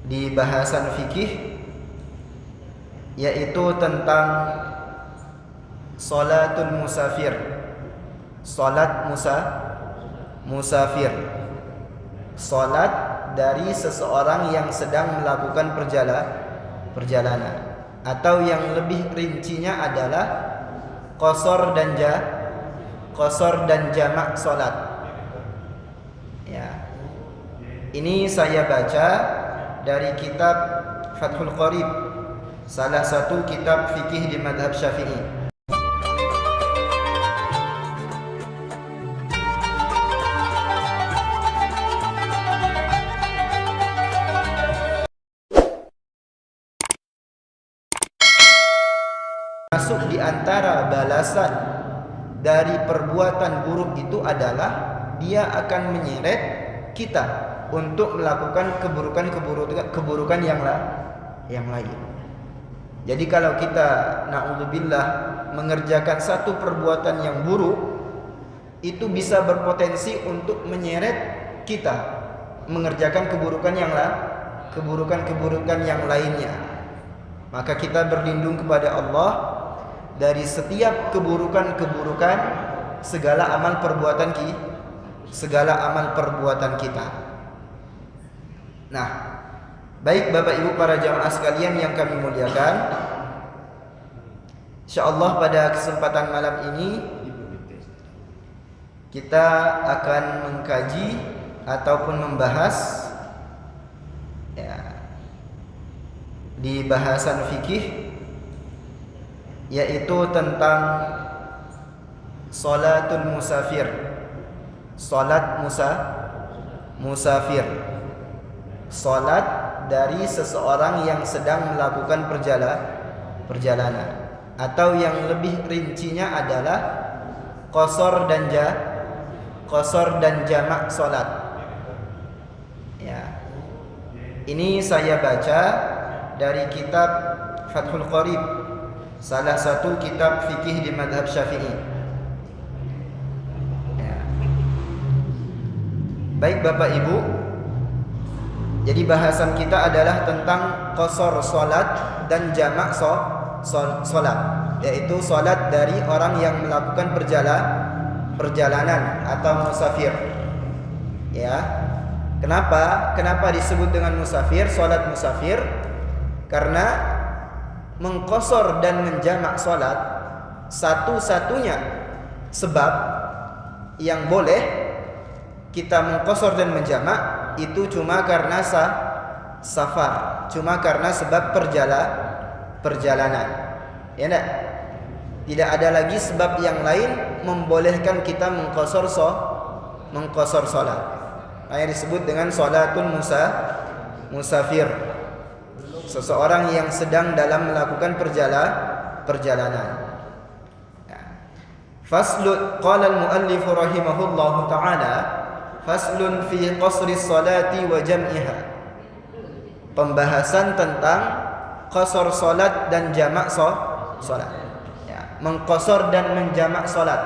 di bahasan fikih, yaitu tentang salatul musafir, salat musafir, salat dari seseorang yang sedang melakukan perjalanan, atau yang lebih rincinya adalah qasar dan jamak salat. Ya. Ini saya baca dari kitab Fathul Qarib, salah satu kitab fikih di mazhab Syafi'i. Masuk di antara balasan dari perbuatan buruk itu adalah dia akan menyeret kita untuk melakukan keburukan yang lain. Jadi kalau kita na'udzubillah mengerjakan satu perbuatan yang buruk, itu bisa berpotensi untuk menyeret kita mengerjakan keburukan yang lainnya. Maka kita berlindung kepada Allah dari setiap keburukan segala amal perbuatan kita. Nah, baik Bapak Ibu para jamaah sekalian yang kami muliakan, insyaallah pada kesempatan malam ini kita akan mengkaji ataupun membahas di bahasan fikih, yaitu tentang salatul musafir, salat musafir, salat dari seseorang yang sedang melakukan perjalanan, atau yang lebih rincinya adalah qasar dan jamak salat. Ya. Ini saya baca dari kitab Fathul Qarib, salah satu kitab fikih di mazhab Syafi'i. Ya. Baik Bapak Ibu, jadi bahasan kita adalah tentang qasar salat dan jamak salat, yaitu salat dari orang yang melakukan perjalanan atau musafir. Ya. Kenapa disebut dengan musafir, salat musafir? Karena mengqasar dan menjamak salat satu-satunya sebab yang boleh kita mengqasar dan menjamak itu cuma karena safar, cuma karena sebab perjalanan. Ya enggak? Tidak ada lagi sebab yang lain membolehkan kita mengqasar salat. Yang disebut dengan salatul musafir, seseorang yang sedang dalam melakukan perjalanan. Faslun, qala al-muallif rahimahullahu ta'ala, faslun fi qasri salati wa jam'iha. Pembahasan tentang qasar salat dan jamak salat. Ya, mengqasar dan menjamak salat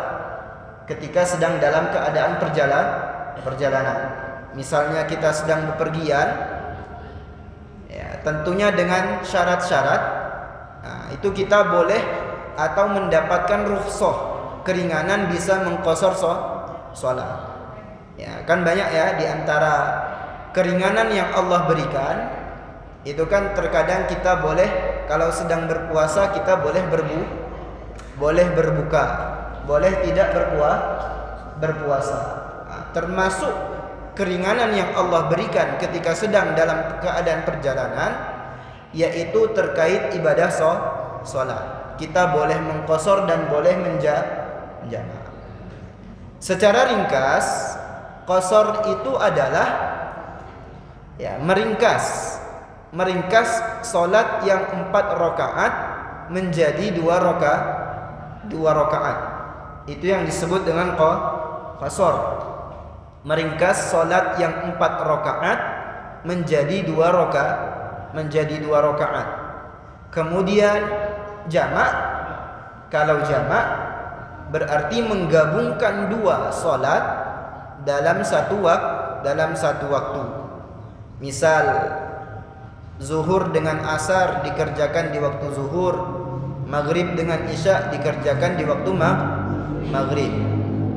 ketika sedang dalam keadaan perjalanan. Misalnya kita sedang bepergian, ya, tentunya dengan syarat-syarat. Nah, itu kita boleh atau mendapatkan rukhsah, keringanan bisa mengqasar salat. Ya, kan banyak ya di antara keringanan yang Allah berikan. Itu kan terkadang kita boleh, kalau sedang berpuasa kita boleh berbuka, boleh tidak berpuasa. Nah, termasuk keringanan yang Allah berikan ketika sedang dalam keadaan perjalanan, yaitu terkait ibadah salat. Kita boleh mengqasar dan boleh menjamak. Secara ringkas, qasar itu adalah meringkas salat yang 4 rakaat menjadi 2 rakaat. Itu yang disebut dengan qasar. Meringkas salat yang 4 rakaat menjadi 2 rakaat. Kemudian jamak, kalau jamak berarti menggabungkan 2 salat dalam satu waktu. Misal zuhur dengan asar dikerjakan di waktu zuhur, maghrib dengan isya dikerjakan di waktu maghrib.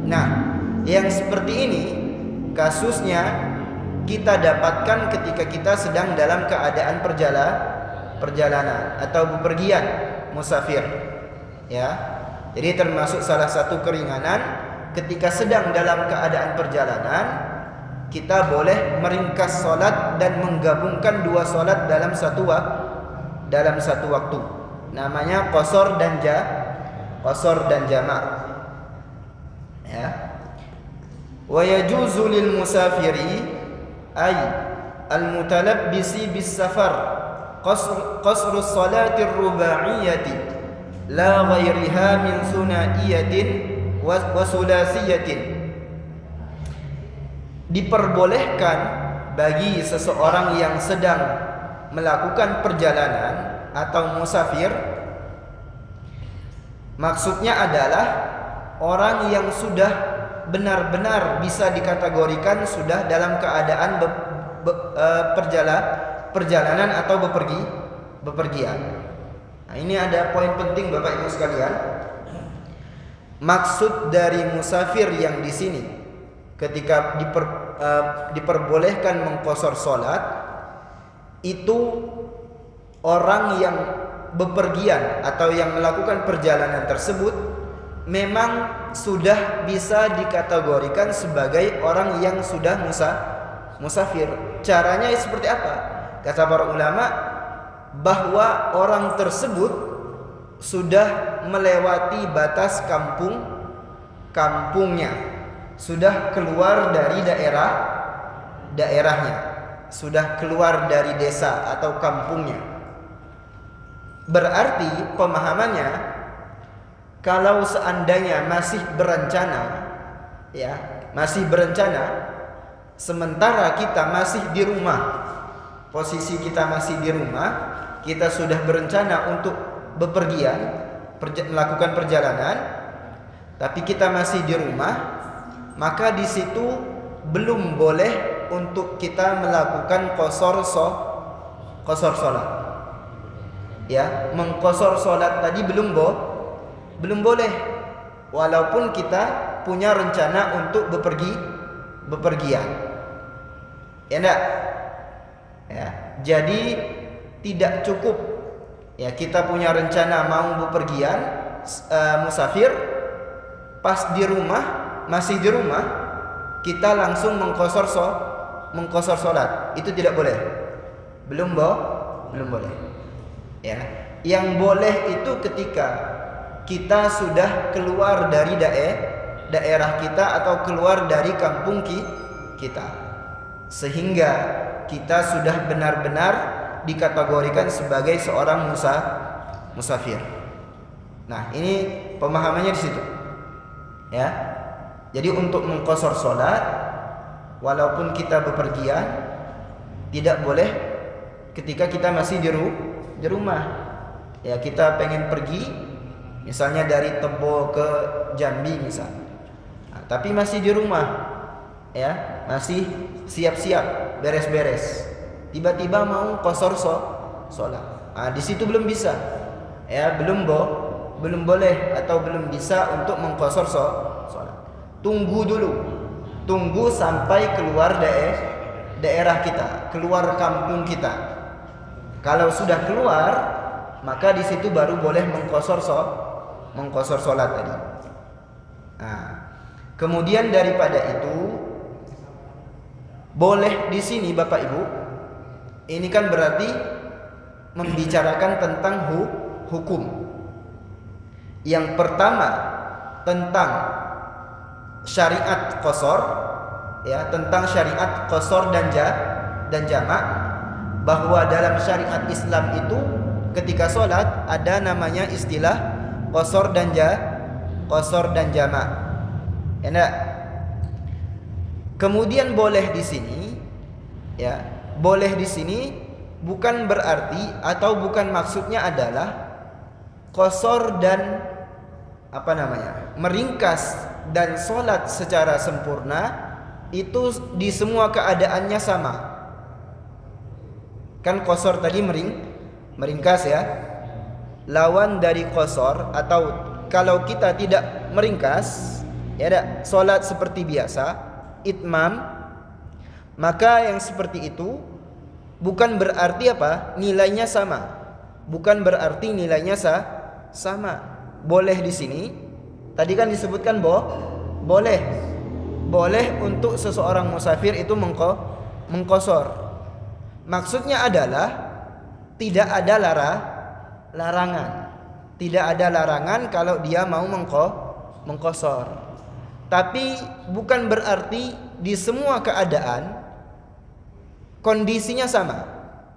Nah, yang seperti ini kasusnya kita dapatkan ketika kita sedang dalam keadaan perjalanan atau bepergian, musafir. Ya. Jadi termasuk salah satu keringanan ketika sedang dalam keadaan perjalanan, kita boleh meringkas solat dan menggabungkan dua solat dalam satu waktu. Namanya qasar dan jamak. Ya. Wa yajuzu lil musafiri ay al-mutalabbisi bis safar qasru salati ar-ruba'iyyati la ghairiha min sunaiyatin wa sulasiyatin. Diperbolehkan bagi seseorang yang sedang melakukan perjalanan atau musafir, maksudnya adalah orang yang sudah benar-benar bisa dikategorikan sudah dalam keadaan perjalanan atau bepergian. Nah, ini ada poin penting Bapak Ibu sekalian. Maksud dari musafir yang di sini ketika diperbolehkan mengqasar salat itu orang yang bepergian atau yang melakukan perjalanan tersebut memang sudah bisa dikategorikan sebagai orang yang sudah musafir. Caranya seperti apa? Kata para ulama bahwa orang tersebut sudah melewati batas kampungnya, sudah keluar dari daerahnya, sudah keluar dari desa atau kampungnya. Berarti pemahamannya, kalau seandainya masih berencana, sementara kita masih di rumah, posisi kita masih di rumah, kita sudah berencana untuk bepergian, melakukan perjalanan, tapi kita masih di rumah, maka di situ belum boleh untuk kita melakukan qasar salat. Ya, mengqasar salat tadi belum boleh, walaupun kita punya rencana untuk bepergian. Ya enggak? Ya, jadi tidak cukup ya kita punya rencana mau bepergian, musafir, pas di rumah, masih di rumah, kita langsung mengqasar salat. Itu tidak boleh. Belum boleh. Ya. Yang boleh itu ketika kita sudah keluar dari daerah kita atau keluar dari kampung kita, sehingga kita sudah benar-benar dikategorikan sebagai seorang musafir. Nah, ini pemahamannya di situ. Ya. Jadi untuk mengqasar salat walaupun kita bepergian tidak boleh ketika kita masih di rumah. Ya, kita pengen pergi misalnya dari Tebo ke Jambi misalnya. Nah, tapi masih di rumah. Ya, masih siap-siap, beres-beres. Tiba-tiba mau qasar salat. Nah, di situ belum bisa. Ya, belum boleh atau belum bisa untuk mengqasar salat. Tunggu dulu. Tunggu sampai keluar daerah kita, keluar kampung kita. Kalau sudah keluar, maka di situ baru boleh mengqasar salat tadi. Nah, kemudian daripada itu boleh di sini Bapak Ibu, ini kan berarti membicarakan tentang hukum. Yang pertama tentang syariat qasar, ya, tentang syariat qasar dan jamak, bahwa dalam syariat Islam itu ketika sholat ada namanya istilah qasar dan jamak. Enak. Kemudian boleh di sini, ya, boleh di sini bukan berarti atau bukan maksudnya adalah qasar dan meringkas dan sholat secara sempurna itu di semua keadaannya sama. Kan qasar tadi meringkas ya. Lawan dari qasar, atau kalau kita tidak meringkas, ya ada salat seperti biasa, itmam, maka yang seperti itu bukan berarti apa? Nilainya sama. Bukan berarti nilainya sama. Boleh di sini. Tadi kan disebutkan boleh. Boleh untuk seseorang musafir itu mengqasar. Maksudnya adalah tidak ada larangan. Tidak ada larangan kalau dia mau mengqasar. Tapi bukan berarti di semua keadaan kondisinya sama.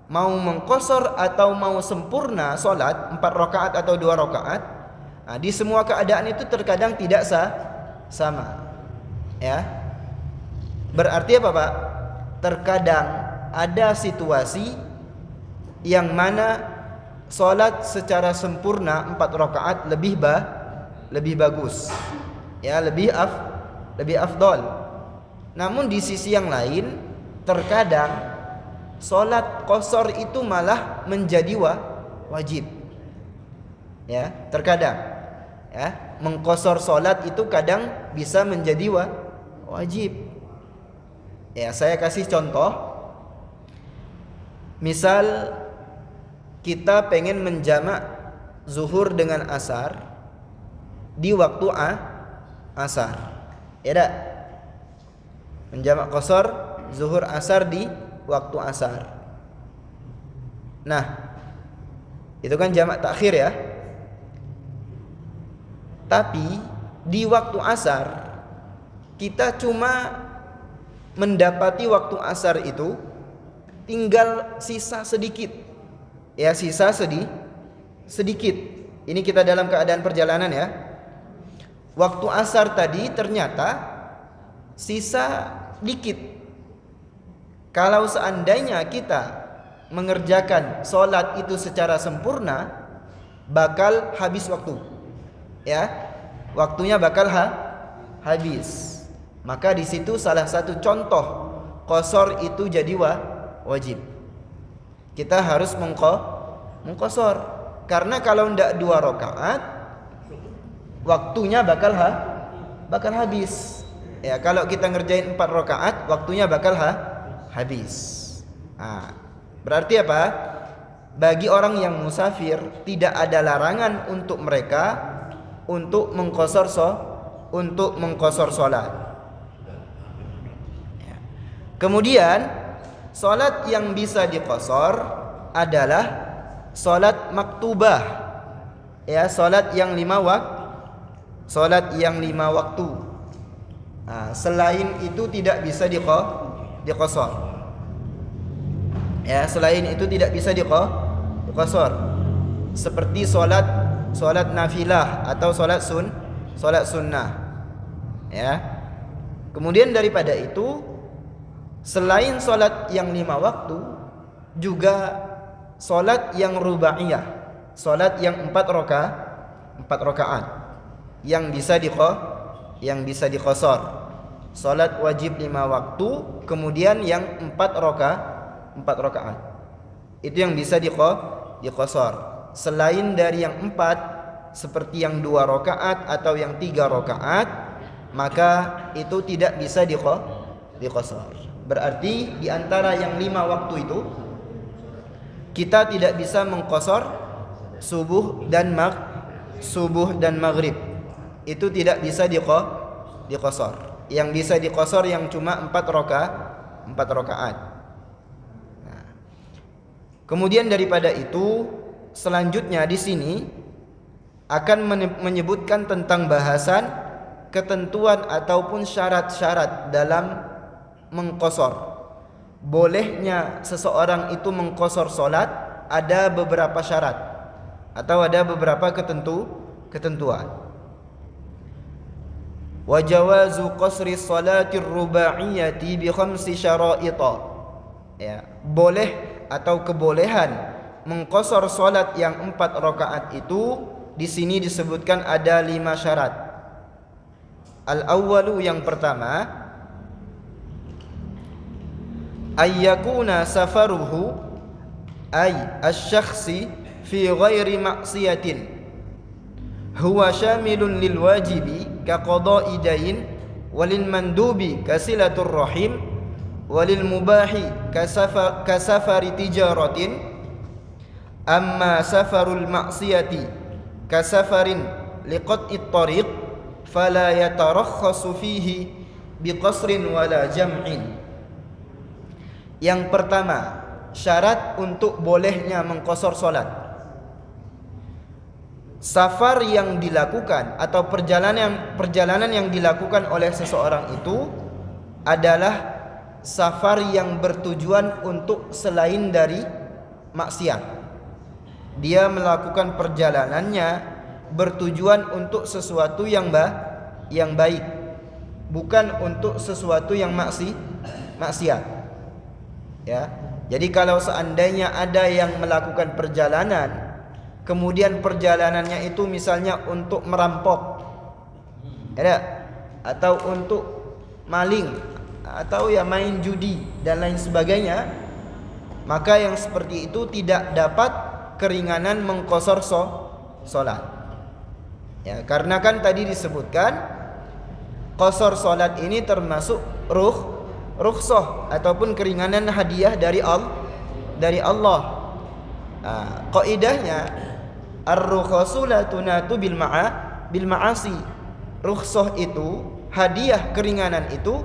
Mau mengqasar atau mau sempurna salat 4 rakaat atau 2 rakaat, nah, di semua keadaan itu terkadang tidak sama. Ya. Berarti apa, Pak? Terkadang ada situasi yang mana salat secara sempurna 4 rakaat lebih bagus. Ya, lebih afdal. Namun di sisi yang lain terkadang salat qasar itu malah menjadi wajib. Ya, terkadang ya, mengqasar salat itu kadang bisa menjadi wajib. Ya, saya kasih contoh. Misal kita pengen menjamak zuhur dengan asar di waktu asar. Ya tak? Menjamak qasar zuhur asar di waktu asar. Nah, itu kan jamak takhir ya. Tapi di waktu asar kita cuma mendapati waktu asar itu tinggal sisa sedikit. Ya, sisa sedikit. Ini kita dalam keadaan perjalanan ya. Waktu asar tadi ternyata sisa dikit. Kalau seandainya kita mengerjakan sholat itu secara sempurna, bakal habis waktu. Ya, waktunya bakal habis. Maka di situ salah satu contoh qasar itu jadi wajib. Kita harus mengqasar. Karena kalau ndak 2 rakaat waktunya bakal habis. Ya, kalau kita ngerjain 4 rakaat waktunya bakal habis. Nah, berarti apa? Bagi orang yang musafir tidak ada larangan untuk mereka untuk mengqasar salat. Ya. Kemudian salat yang bisa diqasar adalah salat maktubah. Ya, salat yang 5 waktu. Nah, selain itu tidak bisa diqasar. Ya, selain itu tidak bisa diqasar. Seperti salat nafilah atau salat sunnah. Ya. Kemudian daripada itu, selain salat yang 5 waktu, juga salat yang rubaiyah, salat yang 4 rakaat yang bisa diqasar. Salat wajib 5 waktu, kemudian yang 4 rakaat. Itu yang bisa diqasar. Selain dari yang 4, seperti yang 2 rakaat atau yang 3 rakaat, maka itu tidak bisa diqasar. Berarti di antara yang 5 waktu itu kita tidak bisa mengqasar subuh dan maghrib. Itu tidak bisa diqasar. Yang bisa diqasar yang cuma 4 rakaat. Nah, kemudian daripada itu, selanjutnya di sini akan menyebutkan tentang bahasan ketentuan ataupun syarat-syarat dalam mengqasar. Bolehnya seseorang itu mengqasar salat ada beberapa syarat atau ada beberapa ketentuan. Wa jawazu qasri salatir rubaiyati bi 5 syara'ita. Ya, boleh atau kebolehan mengqasar salat yang 4 rakaat itu di sini disebutkan ada 5 syarat. Al-awwalu, yang pertama, ayyakuna safaruhu ay asy-syakhsi fi ghairi ma'siyatin huwa syamilun lil wajibi ka qada'i dain walil mandubi ka silatur rahim walil mubahi ka safari tijaratin amma safarul ma'siyati ka safarin liqat'it tariq fala yatarakhasu fihi biqasrin wala jam'in. Yang pertama, syarat untuk bolehnya mengqasar salat. Safar yang dilakukan atau perjalanan yang dilakukan oleh seseorang itu adalah safar yang bertujuan untuk selain dari maksiat. Dia melakukan perjalanannya bertujuan untuk sesuatu yang baik, bukan untuk sesuatu yang maksiat. Ya. Jadi kalau seandainya ada yang melakukan perjalanan, kemudian perjalanannya itu misalnya untuk merampok, ya, atau untuk maling, atau ya main judi dan lain sebagainya, maka yang seperti itu tidak dapat keringanan mengqasar salat. Ya, karena kan tadi disebutkan qasar salat ini termasuk rukhsah ataupun keringanan hadiah dari Allah. Qaidahnya ar-rukhasu la tunatu bil ma'asi. Rukhsah itu, hadiah keringanan itu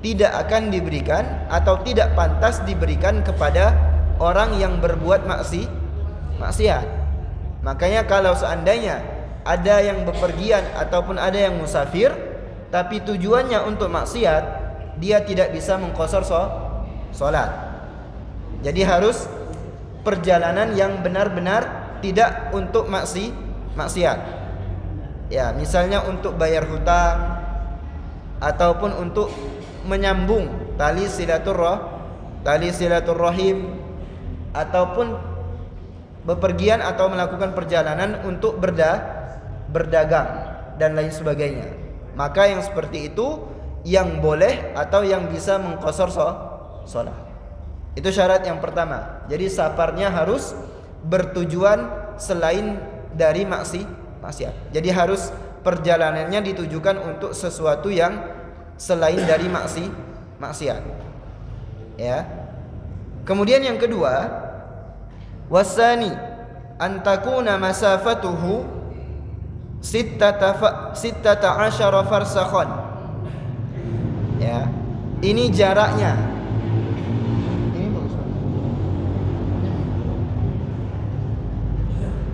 tidak akan diberikan atau tidak pantas diberikan kepada orang yang berbuat maksiat. Makanya kalau seandainya ada yang bepergian ataupun ada yang musafir tapi tujuannya untuk maksiat, dia tidak bisa mengqasar salat. Jadi harus perjalanan yang benar-benar tidak untuk maksiat. Ya, misalnya untuk bayar hutang ataupun untuk menyambung tali silaturrahim ataupun bepergian atau melakukan perjalanan untuk berdagang dan lain sebagainya. Maka yang seperti itu yang boleh atau yang bisa mengqasar salat. Itu syarat yang pertama. Jadi safarnya harus bertujuan selain dari maksiat. Jadi harus perjalanannya ditujukan untuk sesuatu yang selain dari maksiat. Ya. Kemudian yang kedua, wasani antakuna masafatuhu sittata asyara farsakhan. Ya. Ini jaraknya. Ini bagus.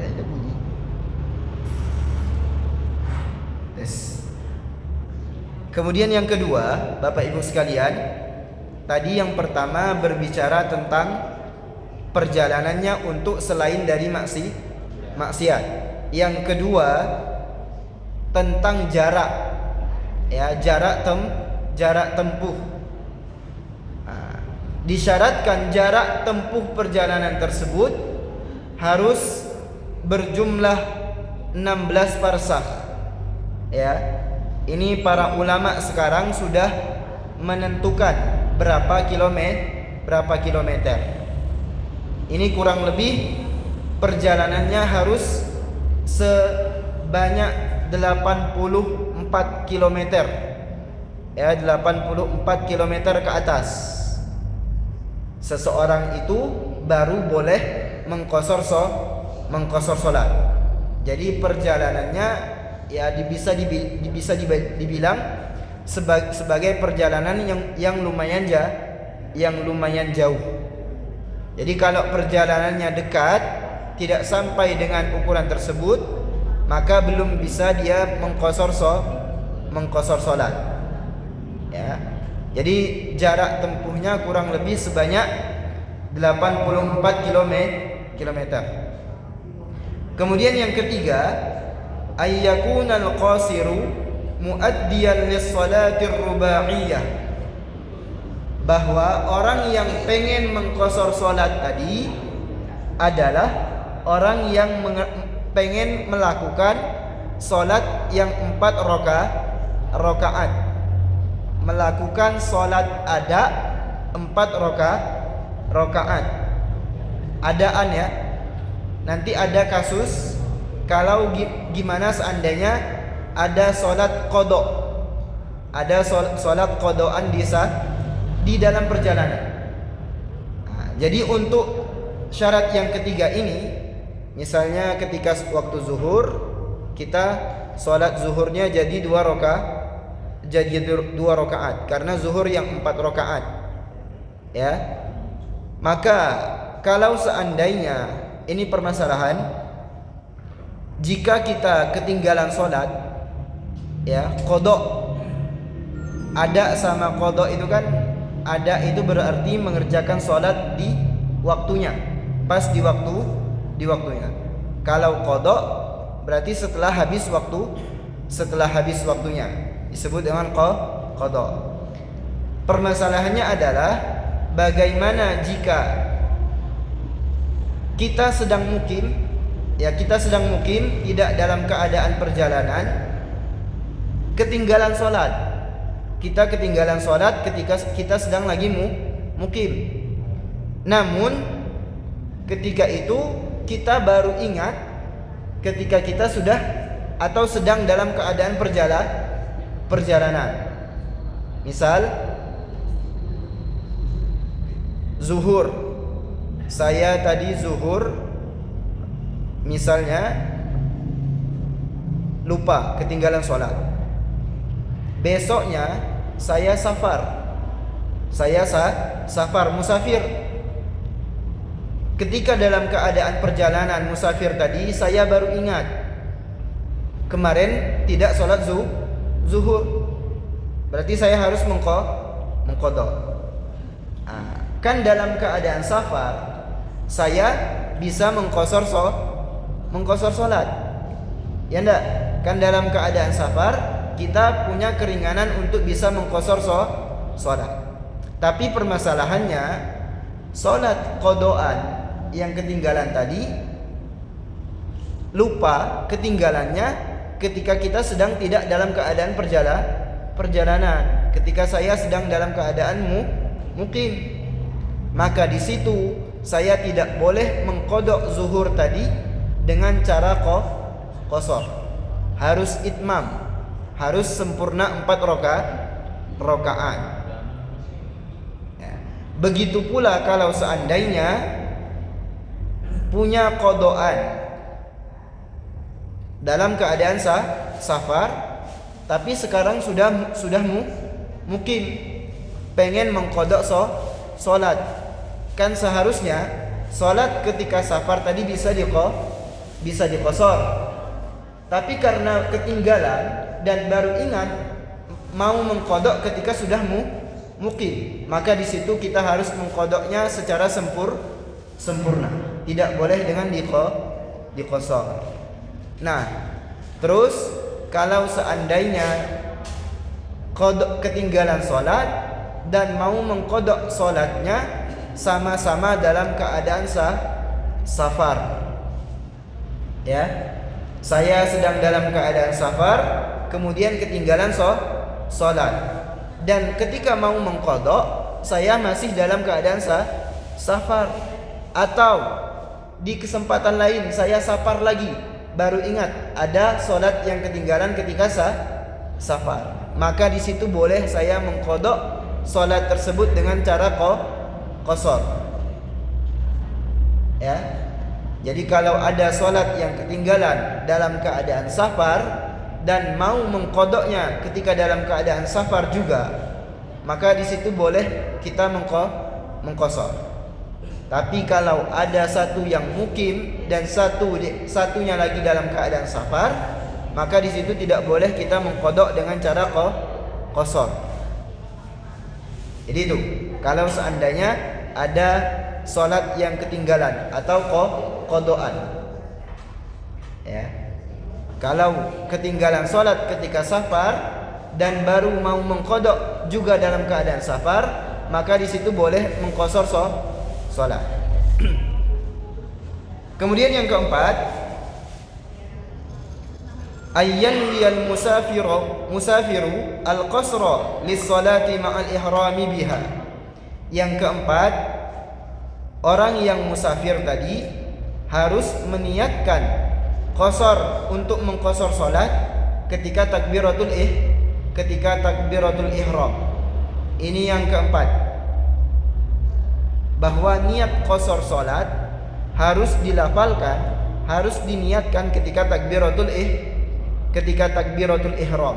Ada bunyi. Tes. Kemudian yang kedua, Bapak Ibu sekalian, tadi yang pertama berbicara tentang perjalanannya untuk selain dari maksiat. Yang kedua tentang jarak, ya, jarak tempuh. Disyaratkan jarak tempuh perjalanan tersebut harus berjumlah 16 parsakh. Ya, ini para ulama sekarang sudah menentukan berapa kilometer. Ini kurang lebih perjalanannya harus sebanyak 84 kilometer. Ya, 84 kilometer ke atas. Seseorang itu baru boleh mengqasar salat. Jadi perjalanannya ya bisa dibilang sebagai perjalanan yang lumayan jauh. Jadi kalau perjalanannya dekat, tidak sampai dengan ukuran tersebut, maka belum bisa dia mengqasar salat. Ya. Jadi jarak tempuhnya kurang lebih sebanyak 84 kilometer. Kemudian yang ketiga, ayyakunal qasiru muaddiyan lis-salatir rubaiyah. Bahwa orang yang pengen mengqasar salat tadi adalah orang yang pengen melakukan salat yang 4 rakaat. Melakukan salat ada 4 rakaat. adaan ya. Nanti ada kasus kalau gimana seandainya ada sholat qadha, ada sholat qadhaan di dalam perjalanan. Nah, jadi untuk syarat yang ketiga ini, misalnya ketika waktu zuhur kita sholat zuhurnya jadi 2 rakaat karena zuhur yang 4 rakaat ya. Maka kalau seandainya ini permasalahan, jika kita ketinggalan sholat ya, qadha, ada sama qadha itu kan, ada itu berarti mengerjakan sholat di waktunya, pas di waktunya. Kalau qadha berarti setelah habis waktunya, disebut dengan qadha. Permasalahannya adalah bagaimana jika kita sedang mukim tidak dalam keadaan perjalanan, ketinggalan sholat. Kita ketinggalan sholat ketika kita sedang lagi mukim. Namun ketika itu kita baru ingat ketika kita sudah atau sedang dalam keadaan perjalanan. Misal zuhur, saya tadi zuhur misalnya lupa, ketinggalan sholat. Besoknya saya safar, musafir. Ketika dalam keadaan perjalanan musafir tadi, saya baru ingat kemarin tidak sholat zuhur. Berarti saya harus mengqadha. Kan dalam keadaan safar saya bisa mengqasar sholat, ya enggak? Kan dalam keadaan safar kita punya keringanan untuk bisa mengqasar sholat. Tapi permasalahannya sholat qadhaan yang ketinggalan tadi, lupa ketinggalannya ketika kita sedang tidak dalam keadaan perjalanan, ketika saya sedang dalam keadaan mukim. Maka di situ saya tidak boleh mengqadha zuhur tadi dengan cara qasar. Harus itmam, harus sempurna 4 rakaat. Ya. Begitu pula kalau seandainya punya qadhaan dalam keadaan safar, tapi sekarang sudah mukim, pengen mengqadha sholat. Kan seharusnya sholat ketika safar tadi bisa diqasar. Tapi karena ketinggalan dan baru ingat mau mengqadha ketika sudah mukim, maka di situ kita harus mengqadhanya secara sempurna. Tidak boleh dengan diqasar. Nah, terus kalau seandainya ketinggalan sholat dan mau mengqadha sholatnya sama-sama dalam keadaan safar, ya, saya sedang dalam keadaan safar, kemudian ketinggalan sholat, dan ketika mau mengqadha saya masih dalam keadaan safar, atau di kesempatan lain saya safar lagi, baru ingat ada sholat yang ketinggalan ketika safar, maka di situ boleh saya mengqadha sholat tersebut dengan cara qasar. Ya. Jadi kalau ada sholat yang ketinggalan dalam keadaan safar dan mau mengqadhanya ketika dalam keadaan safar juga, maka di situ boleh kita mengqasar. Tapi kalau ada satu yang mukim dan satunya lagi dalam keadaan safar, maka di situ tidak boleh kita mengqadha dengan cara qasar. Jadi itu kalau seandainya ada sholat yang ketinggalan atau qadhaan, ya. Kalau ketinggalan sholat ketika safar dan baru mau mengqadha juga dalam keadaan safar, maka di situ boleh mengqasar sholat. Kemudian yang keempat, ayyanwiyal musafiru al-qasra lis-salati ma'al ihrami biha. Yang keempat, orang yang musafir tadi harus meniatkan qasar untuk mengqasar salat ketika takbiratul ihram. Ini yang keempat, bahwa niat qasar salat harus dilafalkan, harus diniatkan ketika takbiratul ihram.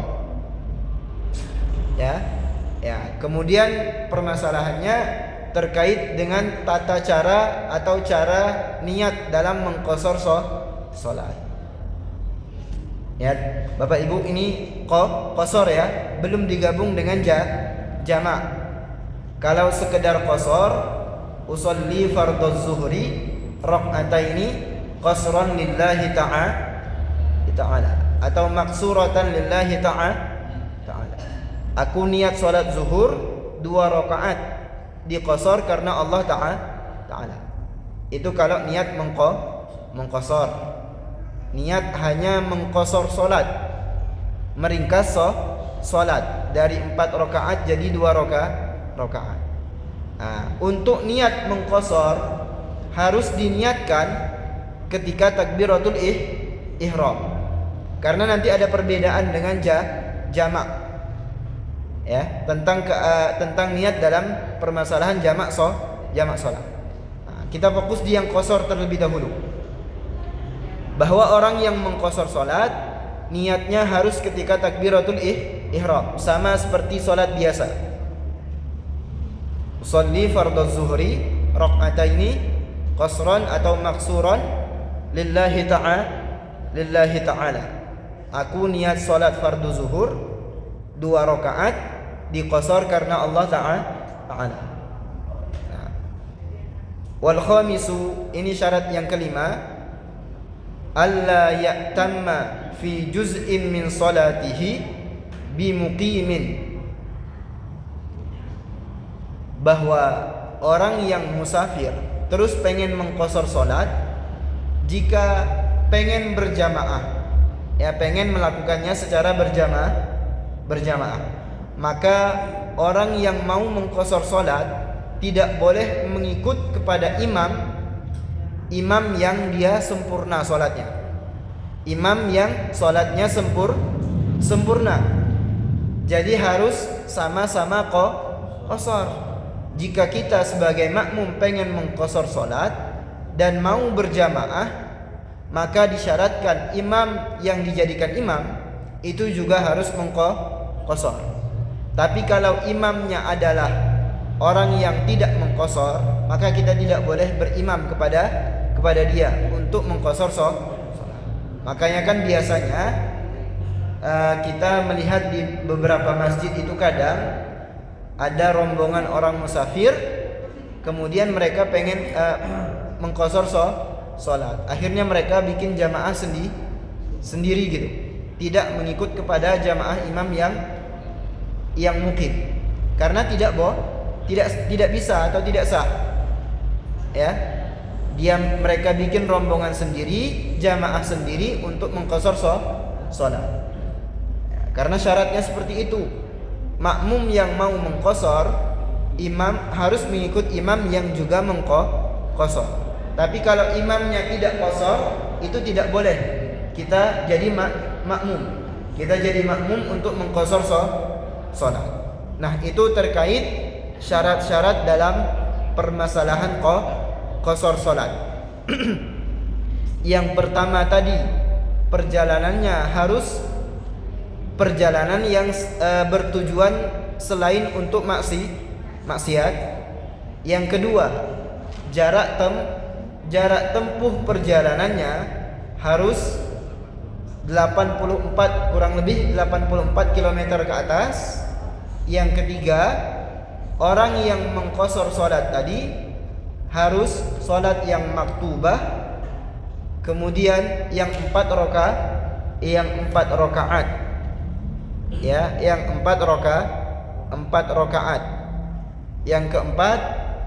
Ya. Kemudian permasalahannya terkait dengan tata cara atau cara niat dalam mengqasar salat. Ya, Bapak Ibu, ini qasar ya, belum digabung dengan jamak. Kalau sekedar qasar, usolli fardhu zuhri rak'ataini qasran lillahi ta'ala atau maksuratan lillahi ta'ala. Aku niat salat zuhur 2 rakaat diqasar karena Allah ta'ala. Itu kalau niat mengqasar. Niat hanya mengqasar salat, meringkas salat dari 4 rakaat jadi 2 rakaat. Nah, untuk niat mengqasar harus diniatkan ketika takbiratul ihram. Karena nanti ada perbedaan dengan jamak. Ya, tentang niat dalam permasalahan jamak salat. Nah, kita fokus di yang qasar terlebih dahulu. Bahwa orang yang mengqasar salat niatnya harus ketika takbiratul ihram, sama seperti salat biasa. Sholli fardhu zuhri rak'ataini qasran atau maksuran lillahi ta'ala. Aku niat salat fardu zuhur 2 rakaat diqasar karena Allah ta'ala. Nah. Wal khamisu, ini syarat yang kelima, alla ya'tamma fi juz'in min salatihi bimuqimin. Bahwa orang yang musafir terus pengen mengqasar salat, jika pengen berjamaah, ya pengen melakukannya secara berjamaah, maka orang yang mau mengqasar salat tidak boleh mengikut kepada imam yang dia sempurna salatnya, imam yang salatnya sempurna. Jadi harus sama-sama qasar. Jika kita sebagai makmum pengen mengqasar salat dan mau berjamaah, maka disyaratkan imam yang dijadikan imam itu juga harus mengqasar. Tapi kalau imamnya adalah orang yang tidak mengqasar, maka kita tidak boleh berimam kepada dia untuk mengqasar salat. Makanya kan biasanya kita melihat di beberapa masjid itu kadang ada rombongan orang musafir, kemudian mereka pengen mengqasar salat. Akhirnya mereka bikin jamaah sendiri gitu, tidak mengikut kepada jamaah imam yang mukim, karena tidak bisa atau tidak sah. Ya, mereka bikin rombongan sendiri, jamaah sendiri untuk mengqasar salat. Ya, karena syaratnya seperti itu. Makmum yang mau mengqasar, imam harus mengikut imam yang juga mengqasar. Tapi kalau imamnya tidak qasar, itu tidak boleh kita jadi makmum. Kita jadi makmum untuk mengqasar salat. Nah, itu terkait syarat-syarat dalam permasalahan qasar salat. Yang pertama tadi, perjalanannya harus perjalanan yang bertujuan selain untuk maksiat. Yang kedua, jarak tempuh perjalanannya harus kurang lebih 84 km ke atas. Yang ketiga, orang yang mengqasar salat tadi harus salat yang maktubah, kemudian yang 4 rakaat. Ya, yang 4 rakaat. Yang keempat,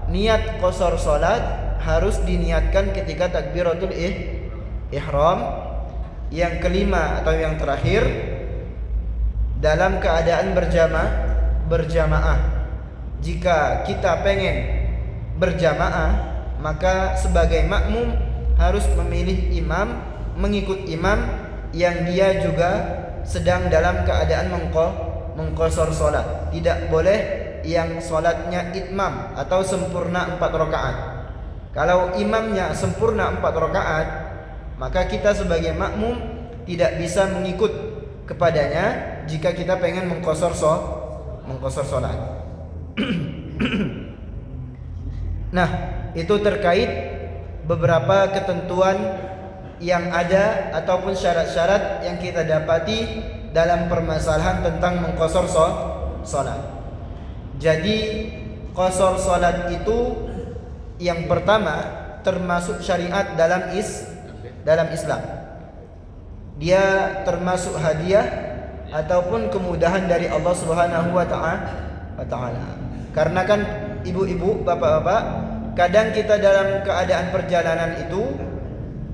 niat qasar salat harus diniatkan ketika takbiratul ihram. Yang kelima atau yang terakhir, dalam keadaan berjamaah. Jika kita pengen berjamaah, maka sebagai makmum harus memilih imam, mengikut imam yang dia juga sedang dalam keadaan mengqashar salat. Tidak boleh yang salatnya itmam atau sempurna 4 rakaat. Kalau imamnya sempurna 4 rakaat, maka kita sebagai makmum tidak bisa mengikut kepadanya jika kita pengen mengqashar salat. Nah, itu terkait beberapa ketentuan yang ada ataupun syarat-syarat yang kita dapati dalam permasalahan tentang mengqashar salat. Jadi qashar salat itu yang pertama termasuk syariat dalam Islam. Dia termasuk hadiah ataupun kemudahan dari Allah Subhanahu wa taala. Karena kan ibu-ibu, bapak-bapak, kadang kita dalam keadaan perjalanan itu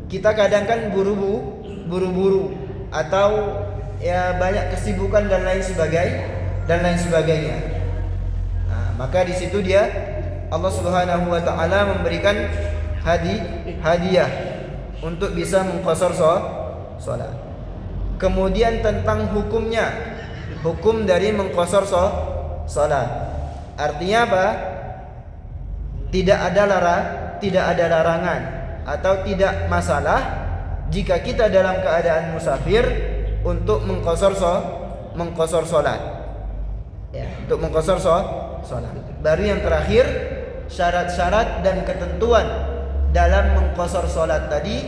kita kadang kan buru-buru atau ya banyak kesibukan dan lain sebagainya. Nah, maka di situ dia Allah Subhanahu wa taala memberikan hadiah untuk bisa mengqashar salat. Kemudian tentang hukumnya, hukum dari mengqashar salat. Artinya apa? Tidak ada larangan atau tidak masalah jika kita dalam keadaan musafir untuk mengqashar salat. Ya, untuk mengqashar salat. Baru yang terakhir, syarat-syarat dan ketentuan dalam mengqashar salat tadi,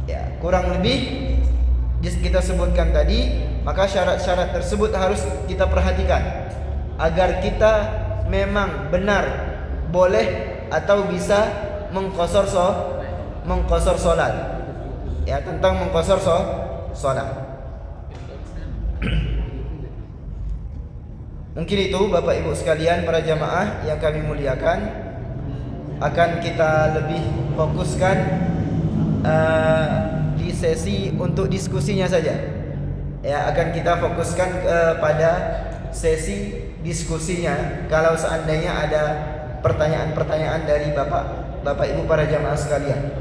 ya, kurang lebih kita sebutkan tadi. Maka syarat-syarat tersebut harus kita perhatikan agar kita memang benar boleh atau bisa mengqashar salat. Ya, tentang mengqashar salat. Mungkin itu Bapak Ibu sekalian para jamaah yang kami muliakan. Akan kita lebih fokuskan di sesi untuk diskusinya saja. Ya, akan kita fokuskan pada sesi diskusinya. Kalau seandainya ada pertanyaan-pertanyaan dari Bapak Ibu para jamaah sekalian.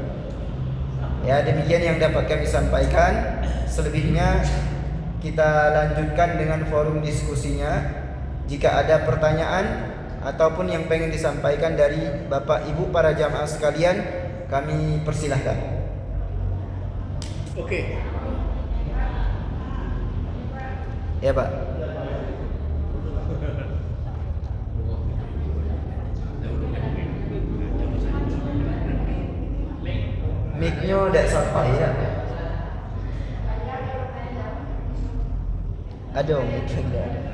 Ya, demikian yang dapat kami sampaikan. Selebihnya kita lanjutkan dengan forum diskusinya. Jika ada pertanyaan ataupun yang pengen disampaikan dari Bapak Ibu para jamaah sekalian, kami persilahkan. Oke. Ya, Pak. Mic-nya udah sampai ya. Aduh, mic-nya.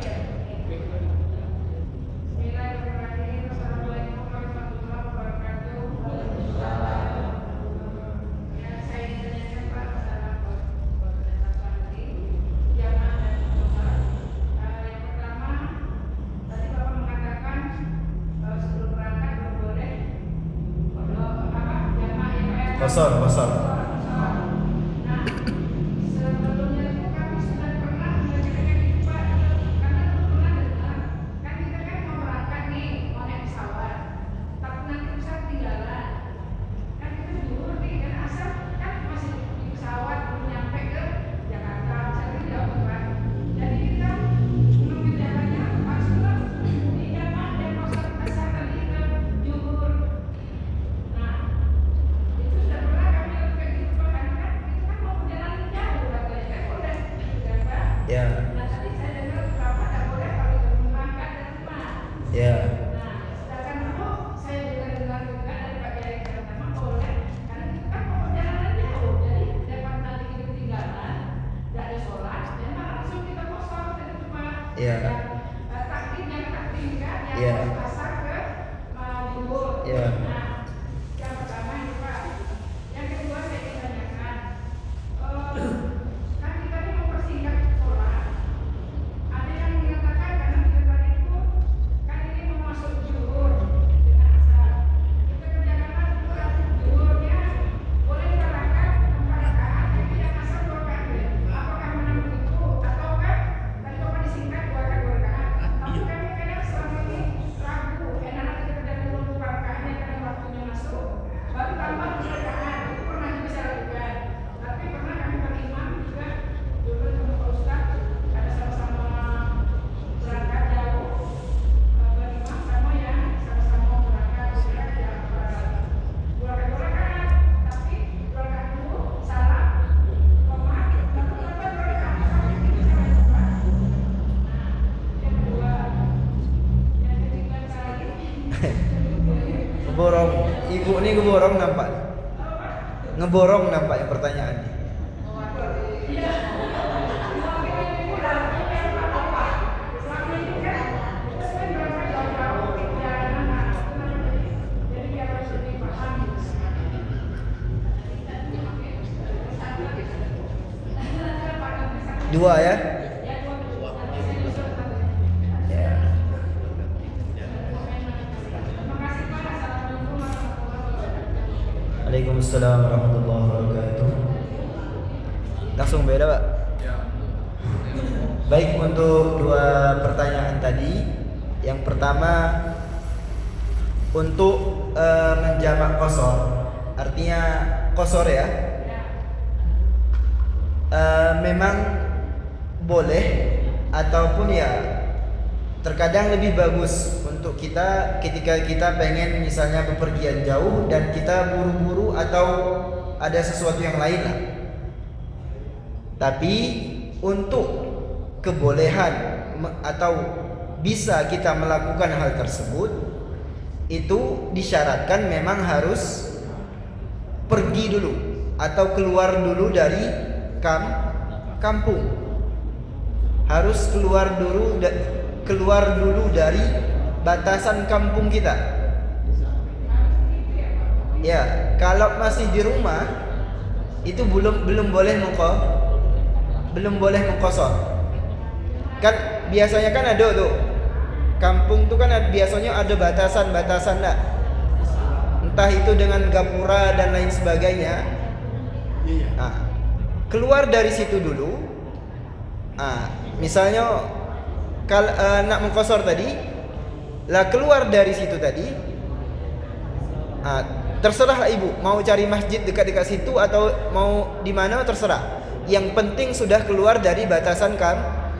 Kosor. ini ngeborong nampak. Ngeborong nampaknya pertanyaannya. Dua ya. Waalaikumsalam warahmatullahi wabarakatuh. Langsung beda, Pak. Baik, untuk dua pertanyaan tadi. Yang pertama untuk menjamak qasar. Artinya qasar ya. Memang boleh ataupun ya terkadang lebih bagus untuk kita ketika kita pengen misalnya bepergian jauh dan kita buru-buru atau ada sesuatu yang lain lah. Tapi untuk kebolehan atau bisa kita melakukan hal tersebut itu disyaratkan memang harus pergi dulu atau keluar dulu dari kampung. Harus keluar dulu dari batasan kampung kita. Ya, kalau masih di rumah itu belum boleh mengqasar. Kan biasanya kan ada tuh. Kampung tuh kan biasanya ada batasan-batasan lah. Entah itu dengan gapura dan lain sebagainya. Nah, keluar dari situ dulu. Misalnya kalau nak mengqasar tadi, lah keluar dari situ tadi. Terserah ibu mau cari masjid dekat-dekat situ atau mau di mana terserah. Yang penting sudah keluar dari batasan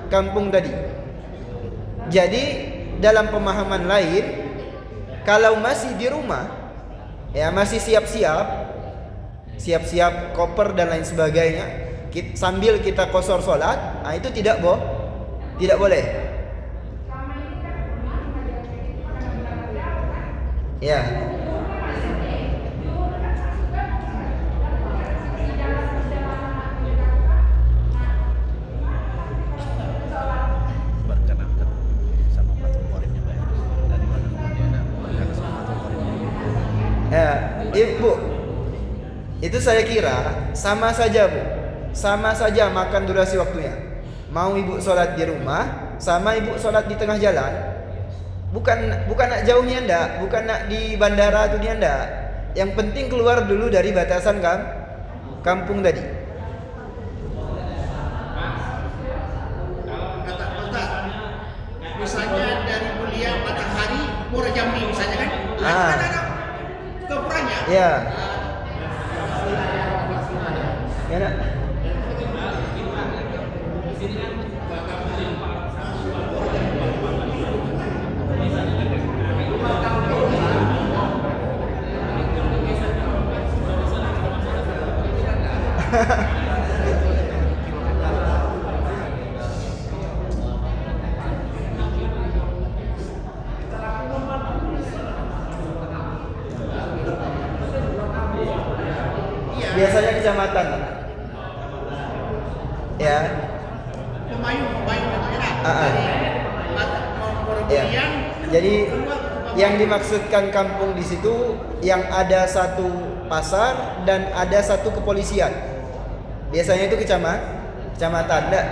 kampung tadi. Jadi dalam pemahaman lain, kalau masih di rumah, ya masih siap-siap koper dan lain sebagainya, sambil kita qasar sholat, itu tidak boleh. Ya. Ibu, itu saya kira sama saja, Bu. Sama saja makan durasi waktunya. Mau ibu sholat di rumah sama ibu sholat di tengah jalan. Bukan nak jauhnya ndak, bukan nak di bandara itu dia ndak. Yang penting keluar dulu dari batasan kampung tadi. Misalnya dari Mulia Matahari Muara Jambi misalnya kan. Kan ada gapuranya. Ya. Ya nak. Biasanya kecamatan. Ya. Pemayu Ya. Jadi yang dimaksudkan kampung di situ yang ada satu pasar dan ada satu kepolisian. Biasanya itu kecamatan, enggak?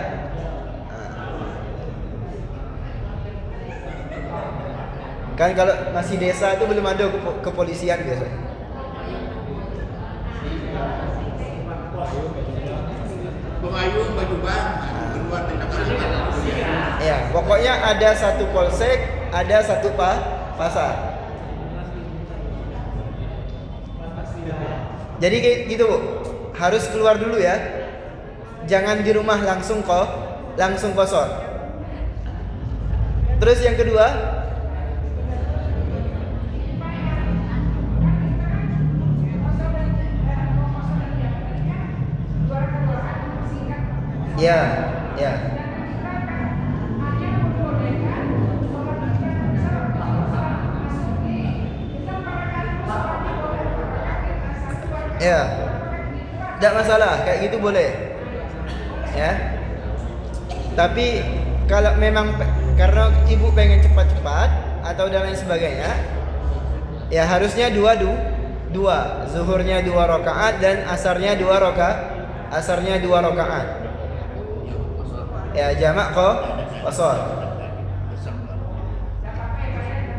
Kan kalau masih desa itu belum ada kepolisian biasanya. Pengayun Bajuban keluar dari kecamatan. Ya, pokoknya ada satu polsek, ada satu pasar. Jadi kayak gitu, Bu. Harus keluar dulu ya. Jangan di rumah langsung qasar. Terus yang kedua, ya. Ya, tidak masalah, kayak gitu boleh. Ya. Tapi kalau memang karena ibu pengen cepat-cepat atau dan lain sebagainya, ya harusnya dua, zuhurnya 2 rakaat dan asarnya 2 rakaat. Ya jamak qasar.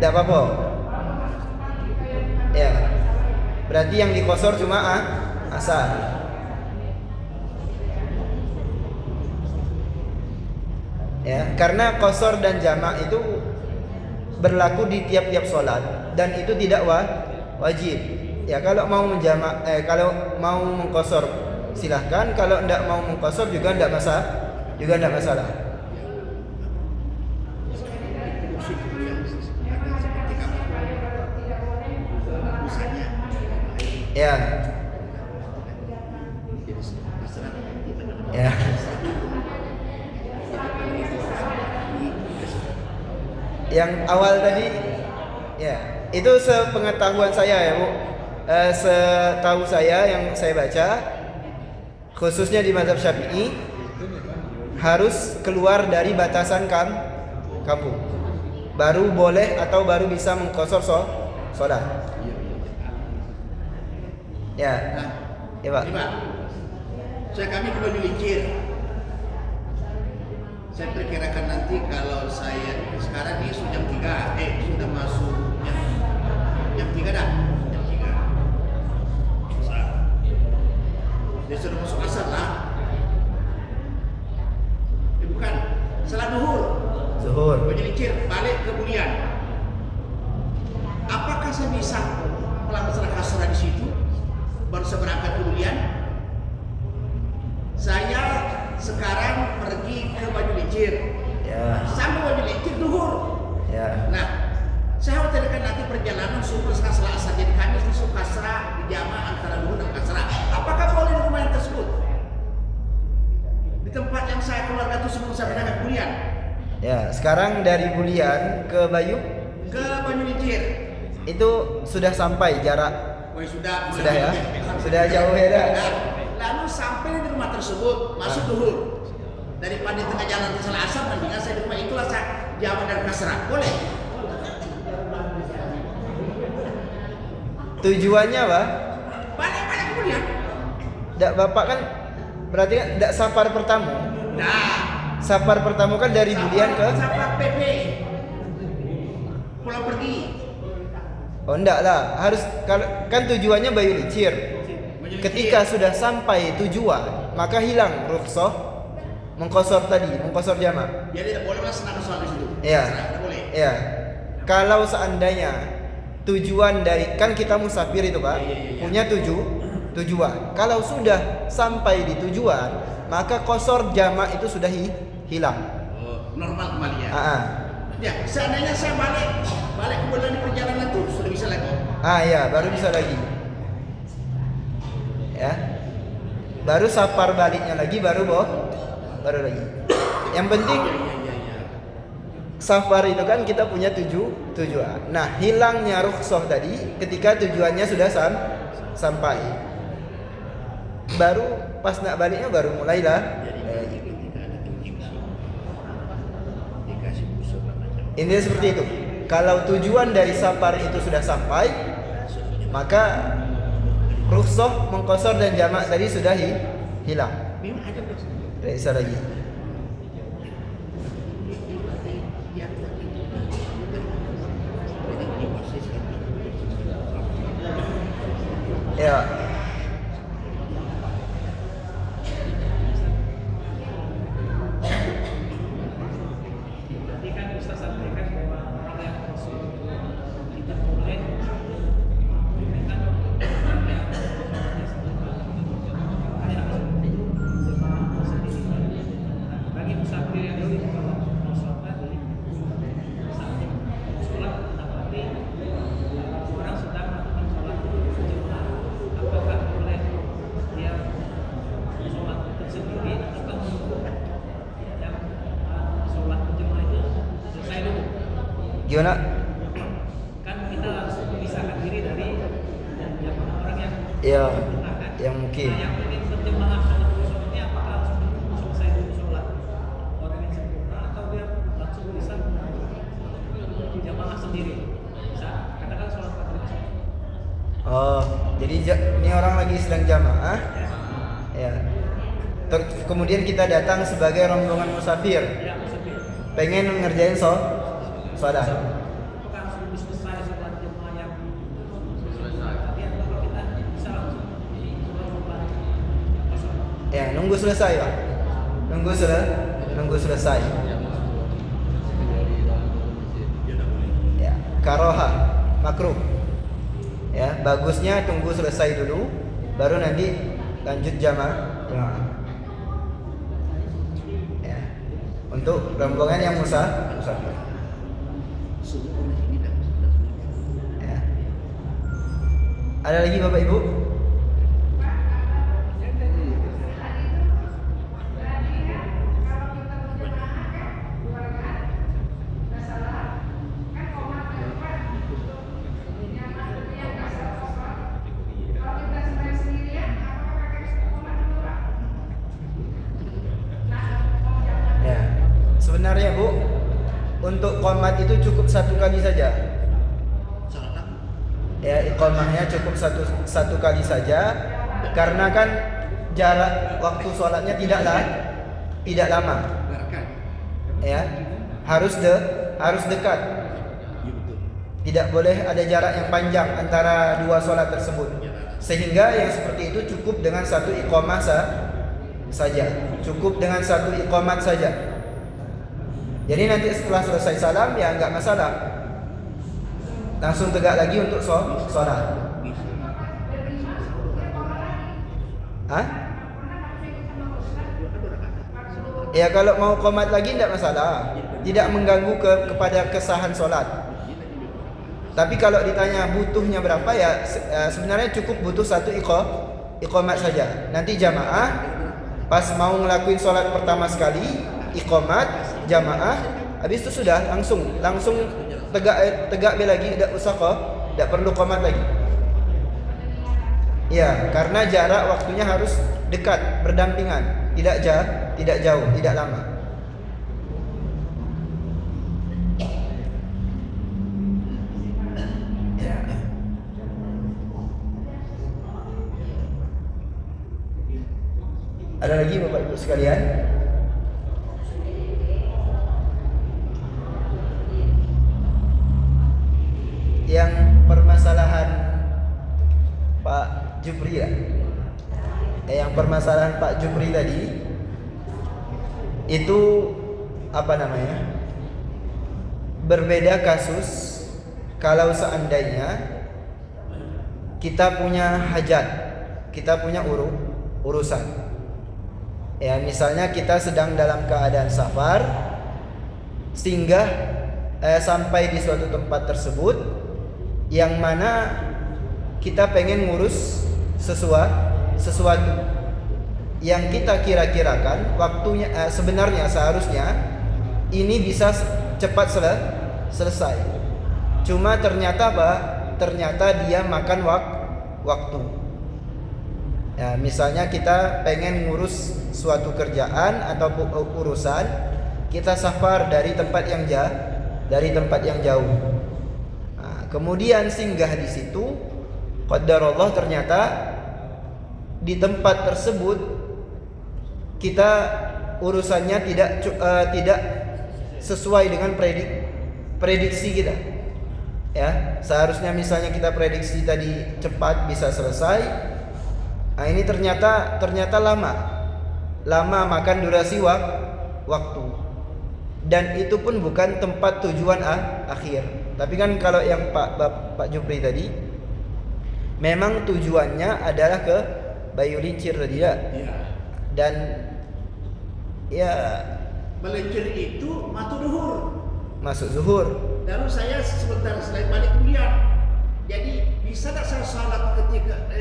Tidak apa-apa. Ya. Berarti yang dikosor cuma asar. Ya, karena qasar dan jamak itu berlaku di tiap-tiap sholat dan itu tidak wajib. Ya kalau mau menjamak, kalau mau mengqasar silahkan, kalau tidak mau mengqasar juga tidak masalah. Ya. Ya. Yang awal tadi, ya itu sepengetahuan saya ya Bu, setahu saya yang saya baca, khususnya di mazhab Syafi'i harus keluar dari batasan kampung, baru boleh atau baru bisa mengqasar sholat. Ya, ya Pak. Kami ke Baju Lincir. Saya perkirakan nanti kalau saya sekarang ini sudah jam 3, sudah masuk jam 3 dah. Jam 3. Asar. Dia sudah masuk asar lah. Bukan, salat zuhur. Baju Lincir balik ke Bulian. Apakah saya bisa melaksanakan kasar di situ? Baru saya berangkat ke Bulian. Saya sekarang pergi ke Baju Lincir. Ya. Sampai Baju Lincir zuhur. Ya. Nah, saya khawatirkan nanti perjalanan subuh setelah asar. Jadi kami susu kasrah di jamaah antara zuhur dan kasrah. Apakah boleh di rumah yang tersebut? Di tempat yang saya keluarga itu sebelum saya berangkat ke Bulian. Ya, sekarang dari Bulian ke Baju Lincir. Itu sudah sampai jarak. Sudah ya. Sudah jauh ya dah. Lalu sampai di rumah tersebut masuk zuhur. Daripada di tengah jalan salah asar, mendingan saya di rumah itulah saya jamaah dan kasrah. Boleh. Tujuannya apa? Balik kemudian. Dak Bapak kan berarti kan dak safar pertama. Nah, safar pertama kan dari Bulian ke safar PP. Pulang pergi. Oh enggak lah, harus kan tujuannya Baju Lincir. Ketika sudah sampai tujuan, maka hilang rukhsah mengqasar jamak. Jadi tidak boleh melaksanakan sholat di situ. Iya. Tidak boleh. Iya. Kalau seandainya tujuan dari kan kita musafir itu Pak, punya tujuan. Kalau sudah sampai di tujuan, maka qasar jamak itu sudah hilang. Normal kembali ya. Ya, seandainya saya balik kemudian di perjalanan itu sudah bisa lagi. Ya, baru bisa lagi. Ya. Baru safar baliknya lagi baru lagi. Yang penting safar itu kan kita punya tujuan. Nah, hilangnya rukhsah tadi ketika tujuannya sudah sampai. Baru pas nak baliknya baru mulailah. Ini seperti itu. Kalau tujuan dari safar itu sudah sampai, maka rukhsah mengqasar dan jamak tadi sudah hilang. Tidak bisa lagi. Ya. Gimana? Kan kita harus memisahkan diri dari jamaah orang yang Iya. yang mungkin. Nah, yang ingin berjemaah sholat khusyuk ini apakah harus selesai dulu sholat orang yang sempurna atau dia langsung bisa jamaah sendiri? Bisa katakan sholat maghrib. Oh, jadi ini orang lagi sedang jamaah. Ya. Kemudian kita datang sebagai rombongan musafir. Ya, musafir. Pengen ngerjain sholat. Apakah harus dulu selesai sholat jemaah yang selesai? Tapi atau kita bisa langsung sholat kosong? Ya, nunggu selesai, Pak. Nunggu selesai. Ya, karoha, makruh. Ya, bagusnya tunggu selesai dulu, baru nanti lanjut jamaah. Ya, untuk rombongan yang musafir. Ya. Ada lagi Bapak Ibu? Sebenarnya Bu, untuk qomat itu cukup satu kali saja. Ya, iqamahnya cukup satu kali saja, karena kan jarak waktu sholatnya tidak lama. Ya, harus dekat. Tidak boleh ada jarak yang panjang antara dua sholat tersebut. Sehingga yang seperti itu cukup dengan satu iqamah saja. Cukup dengan satu iqamat saja. Jadi nanti setelah selesai salam ya enggak masalah. Langsung tegak lagi untuk sholat. Hah? Ya kalau mau qomat lagi enggak masalah. Tidak mengganggu kepada kesahan sholat. Tapi kalau ditanya butuhnya berapa ya sebenarnya cukup butuh satu iqamat saja. Nanti jamaah pas mau ngelakuin sholat pertama sekali iqamat jamaah, habis itu sudah langsung tegak lagi, tidak perlu qomat lagi. Ya, karena jarak waktunya harus dekat, berdampingan, tidak jauh, tidak lama. Ya. Ada lagi Bapak Ibu sekalian? Yang permasalahan Pak Jupri ya, yang permasalahan Pak Jupri tadi itu apa namanya, berbeda kasus kalau seandainya kita punya hajat, kita punya urusan ya, misalnya kita sedang dalam keadaan safar singgah sampai di suatu tempat tersebut yang mana kita pengen ngurus sesuatu yang kita kira-kirakan waktunya sebenarnya seharusnya ini bisa cepat selesai. Cuma ternyata ternyata dia makan waktu. Ya, misalnya kita pengen ngurus suatu kerjaan atau urusan, kita safar dari tempat yang jauh. Kemudian singgah di situ, qadarullah ternyata di tempat tersebut kita urusannya tidak sesuai dengan prediksi kita. Ya, seharusnya misalnya kita prediksi tadi cepat bisa selesai. Nah, ini ternyata lama makan durasi waktu. Dan itu pun bukan tempat tujuan akhir. Tapi kan kalau yang Pak Jupri tadi memang tujuannya adalah ke Bayu Lincir tadi ya. Iya. Dan ya Melincir itu masuk zuhur. Lalu saya sebentar selain balik kuliah. Jadi bisa tak saya salat ketika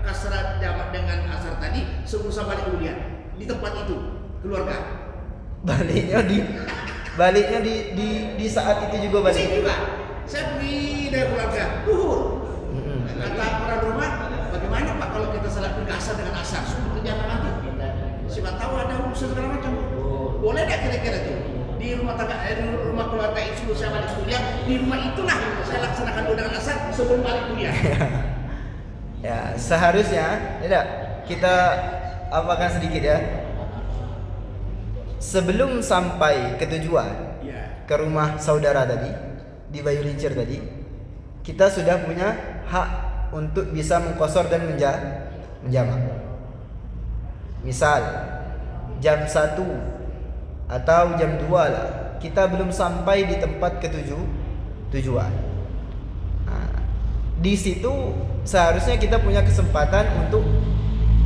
kasrat jamak dengan asar tadi sebelum saya balik kuliah di tempat itu keluarga? Baliknya di saat itu juga balik. Saya juga. Saya pergi dari keluarga duhur. Kata orang rumah, bagaimana Pak kalau kita salat ke tangga, rumah keluarga itu saya balik kuliah, di rumah itulah saya laksanakan undangan asar sebelum balik kuliah. Ya, seharusnya tidak kita apakan sedikit ya. Sebelum sampai ke tujuan, Ya. ke rumah saudara tadi di Bayu Lincir tadi, kita sudah punya hak untuk bisa mengqasar dan menjamak. Misal jam 1 atau jam 2 lah, kita belum sampai di tempat tujuan. Nah, di situ seharusnya kita punya kesempatan untuk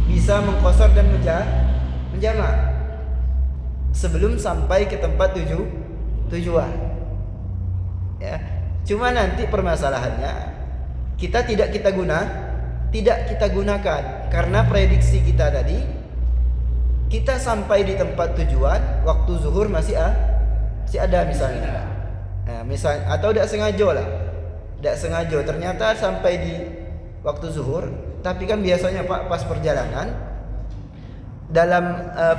bisa mengqasar dan menjamak sebelum sampai ke tempat tujuan. Ya, cuma nanti permasalahannya tidak kita gunakan karena prediksi kita tadi kita sampai di tempat tujuan waktu zuhur masih ada misalnya. Nah, misalnya atau tidak sengaja ternyata sampai di waktu zuhur, tapi kan biasanya Pak pas perjalanan, dalam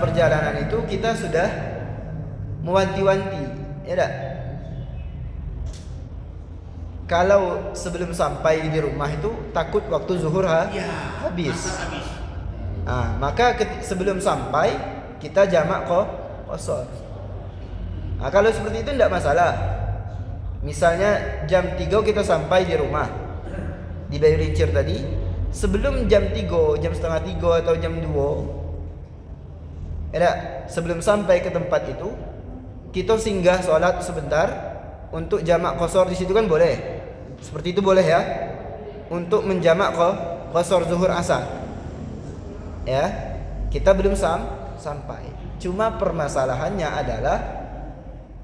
perjalanan itu kita sudah mewanti-wanti, ya tak? Kalau sebelum sampai di rumah itu takut waktu zuhur habis. Asar habis. Nah, maka sebelum sampai kita jamak qasar. Nah, kalau seperti itu tidak masalah. Misalnya jam 3 kita sampai di rumah di Bayu Lincir tadi, sebelum jam 3, jam setengah 3 atau jam 2, sebelum sampai ke tempat itu kita singgah sholat sebentar untuk jamak qasar di situ kan boleh. Seperti itu boleh ya. Untuk menjamak qasar zuhur asar. Ya. Kita belum sampai. Cuma permasalahannya adalah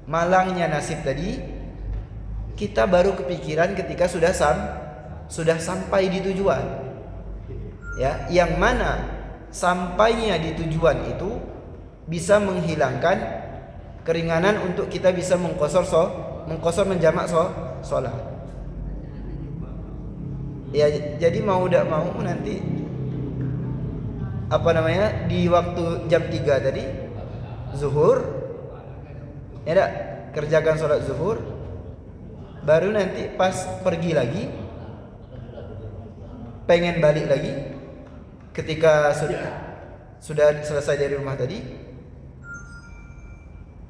malangnya nasib tadi, kita baru kepikiran ketika sudah sampai di tujuan. Ya, yang mana sampainya di tujuan itu bisa menghilangkan keringanan untuk kita bisa mengqasar menjamak sholat. Ya, jadi mau tidak mau nanti di waktu jam 3 tadi zuhur, ya tak, kerjakan sholat zuhur, baru nanti pas pergi lagi pengen balik lagi ketika sudah selesai dari rumah tadi.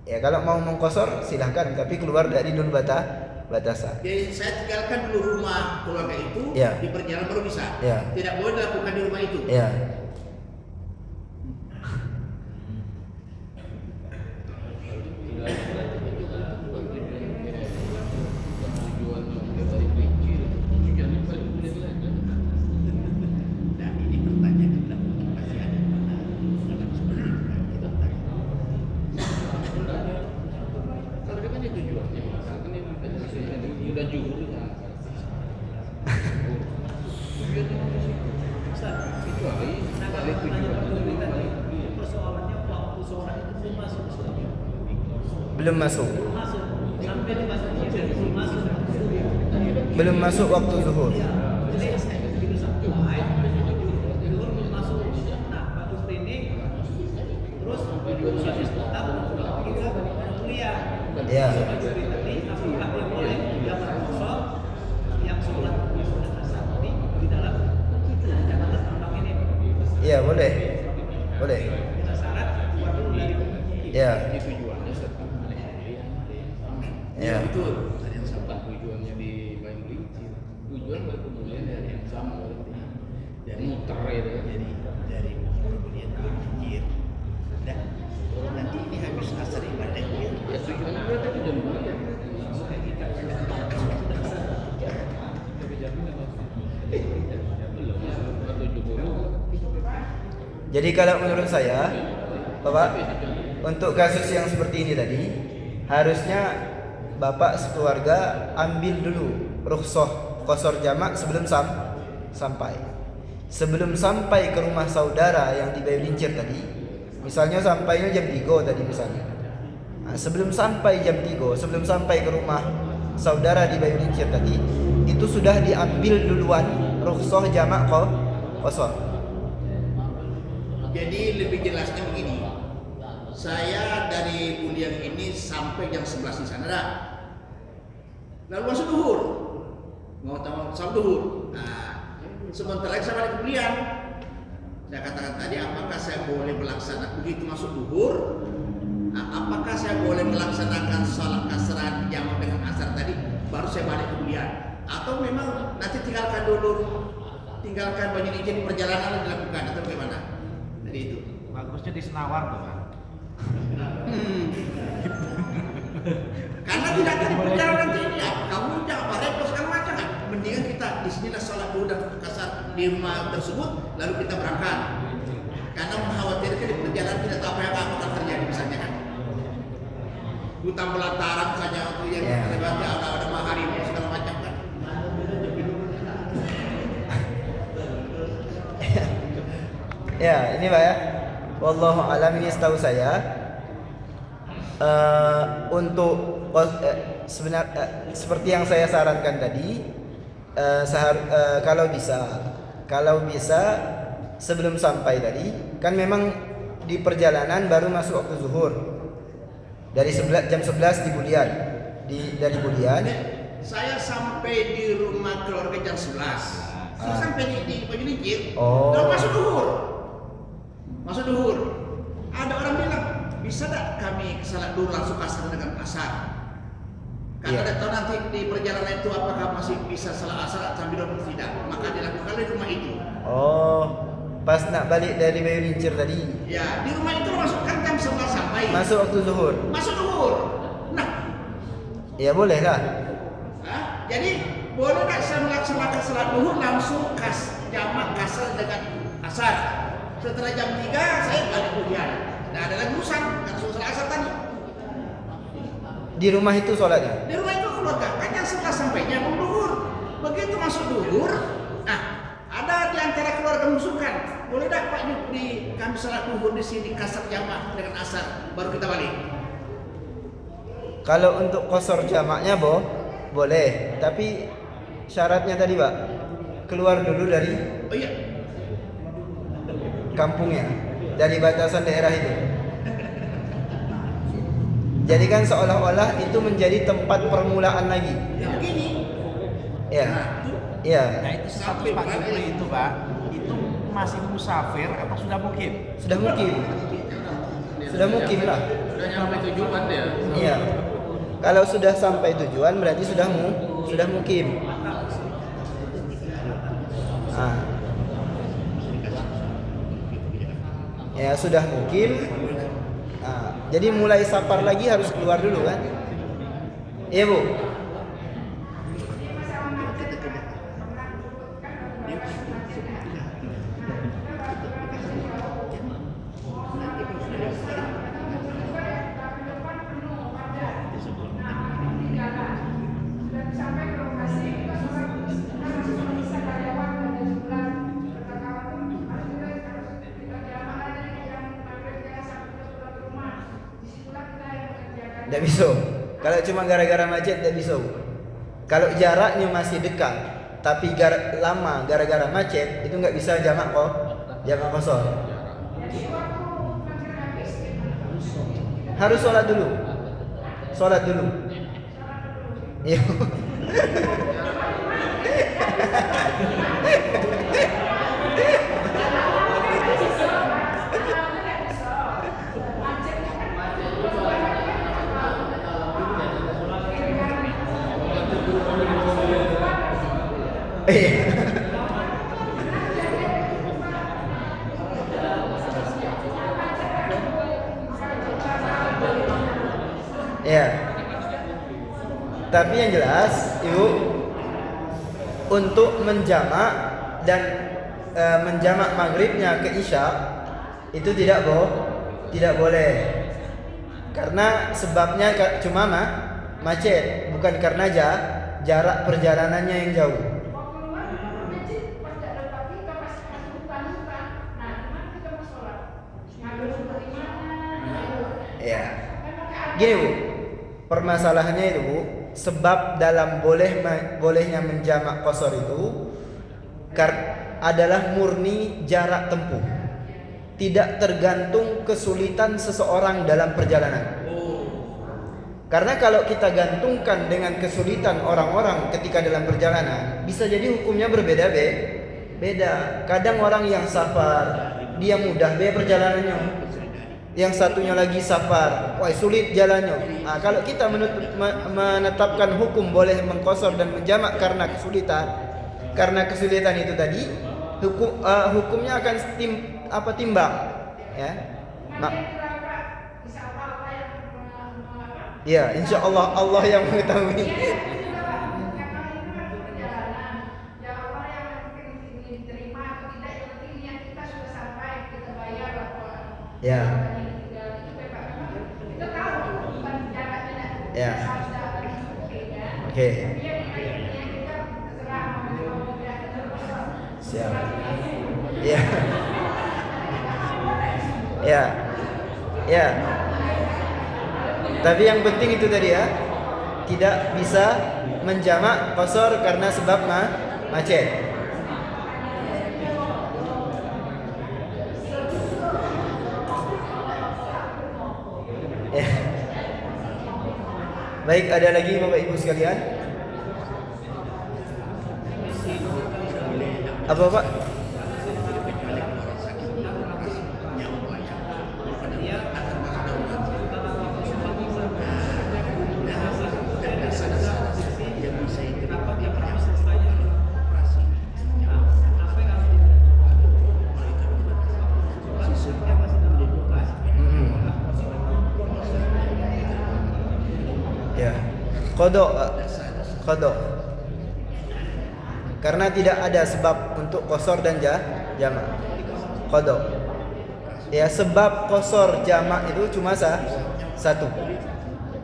Ya, kalau mau mengqasar silahkan, tapi keluar dari dulu batasan. Jadi saya tinggalkan dulu rumah keluarga itu, Ya. di perjalanan baru bisa. Ya. Tidak boleh dilakukan di rumah itu. Ya. Nah, ini pertanyaan kita pasti ada. Kita tanya. Kalau dia kan tujuannya, misalkan ini udah juhur ya. Tujuannya apa sih? Kecuali balik tujuannya. Persoalannya waktu sholat itu Belum masuk. sampai di masa ini Belum masuk waktu zuhur. jadi begitu sampai zuhur belum masuk. Nah, waktu training terus sholat tetap kita kuliah. Ya. Jadi tadi apakah dia boleh jamak qasar yang sholat asar tadi di dalam catatan tambang ini? Ya, boleh. Kita syarat keluar dulu dari Ya. Tujuannya serta Ya. Betul. ada yang sama tujuannya di Bayu Lincir. Tujuan berkemudian dari yang sama berarti. Jadi Muter itu. dari kemudian berpikir. Dan nanti ini habis asar ibadah ya. Ya tujuannya berarti tujuan ibadah. Jadi kalau menurut saya, Bapak, untuk kasus yang seperti ini tadi, harusnya Bapak sekeluarga ambil dulu rukhsah qasar jamak sebelum sampai. Sebelum sampai ke rumah saudara yang di Bayu Lincir tadi, misalnya sampainya jam 3 tadi misalnya. Nah, sebelum sampai jam 3, sebelum sampai ke rumah saudara di Bayu Lincir tadi, itu sudah diambil duluan rukhsah jamak qasar. Jadi lebih jelasnya begini. Saya dari kuliah ini sampai jam 11 di sana dah. Lalu masuk duhur. Mau sama duhur. Nah, sebentar lagi saya balik kuliah. Saya katakan tadi, apakah saya boleh melaksanakan begitu masuk duhur? Nah, apakah saya boleh melaksanakan salat kasran jamak dengan asar tadi baru saya balik kuliah? Atau memang nanti tinggalkan banyak izin perjalanan dilakukan atau bagaimana? Jadi itu. Bagusnya di Senawar tuh kan. Karena tidak ada di perjalanan ini, kamu jangan repot segala macam kan? Mendingan kita di sinilah sholat dulu dan kasar di rumah tersebut, lalu kita berangkat. Karena mengkhawatirkan di perjalanan tidak tahu apa yang akan terjadi misalnya kan. Hutan belantara misalnya waktu yang lewatnya ada harimau segala macam kan. Ya, ini Pak ya. Wallahu alam, ini setahu saya untuk seperti yang saya sarankan tadi, kalau bisa sebelum sampai tadi kan memang di perjalanan baru masuk waktu zuhur dari jam 11 di Bulian dari Bulian saya sampai di rumah keluarga jam 11. Saya sampai di Banyulincir. Dan masuk duhur. Ada orang bilang, bisa tak kami salat dulu langsung asar dengan asar? Karena tidak tahu nanti di perjalanan itu apakah masih bisa salat asar sambil atau tidak. Maka dilakukan di rumah itu. Oh, pas nak balik dari Banyulincir tadi. Ya, di rumah itu masukkan jam 11 sampai. Masuk waktu zuhur. Masuk duhur. Nah, ya boleh lah. Jadi boleh tak saya melaksanakan salat duhur langsung jamak kasar dengan asar? Setelah jam 3 saya balik kuliah. Tidak ada lagi urusan karena sudah salat asar tadi. Di rumah itu sholatnya? Di rumah itu keluarga kan yang setelah sampainya mau duhur. Begitu masuk duhur, nah ada di antara keluarga mengusulkan, boleh tak Pak di kami salat duhur di sini kasar jamak dengan asar baru kita balik. Kalau untuk qasar jamaknya boleh, tapi syaratnya tadi Pak, keluar dulu dari kampungnya, dari batasan daerah itu. Jadi kan seolah-olah itu menjadi tempat permulaan lagi. Ya begini. Ya. Ya. Nah itu status Pak Jupri itu Pak, itu masih musafir atau sudah mukim? Sudah mukim. Sudah mukim lah. Sudah nyampe tujuan dia. Iya. Kalau sudah sampai tujuan berarti sudah mukim. Nah. Ya sudah mukim. Nah, jadi mulai safar lagi harus keluar dulu kan? Iya Bu. Tidak bisa. Kalau cuma gara-gara macet tidak bisa. Kalau jaraknya masih dekat, tapi lama gara-gara macet itu nggak bisa jamak qasar. Harus sholat dulu. Iya. Ya. Tapi yang jelas, Ibu, untuk menjamak dan menjamak maghribnya ke isya itu tidak boleh. Karena sebabnya cuma macet, bukan karena jarak perjalanannya yang jauh. Ya. Gini Bu, permasalahannya itu Bu, sebab dalam bolehnya menjamak qasar itu adalah murni jarak tempuh. tidak tergantung kesulitan seseorang dalam perjalanan. Karena kalau kita gantungkan dengan kesulitan orang-orang ketika dalam perjalanan, bisa jadi hukumnya berbeda-beda. Kadang orang yang safar, dia mudah perjalanannya. Yang satunya lagi safar, wah sulit jalannya. Nah, kalau kita menetapkan hukum boleh mengqasar dan menjamak karena kesulitan itu tadi, hukumnya akan timbang, ya. Ya, insya Allah Allah yang mengetahui. Ya. Ya. Oke. Siap. Ya. Ya. Ya. Tapi yang penting itu tadi ya, tidak bisa menjamak qasar karena sebab macet. Ya. Baik, ada lagi Bapak Ibu sekalian? Apa Pak? Qadha. Karena tidak ada sebab untuk qasar dan jamak. Qadha. Ya, sebab qasar jamak itu cuma satu.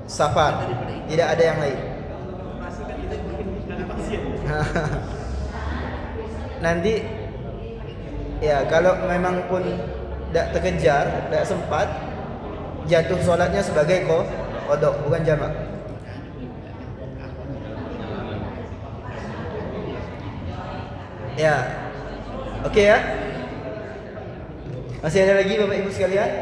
Safar. Tidak ada yang lain. Nanti ya kalau memang pun tidak terkejar, tidak sempat, jatuh sholatnya sebagai qadha, bukan jamak. Ya, oke ya. Masih ada lagi Bapak Ibu sekalian?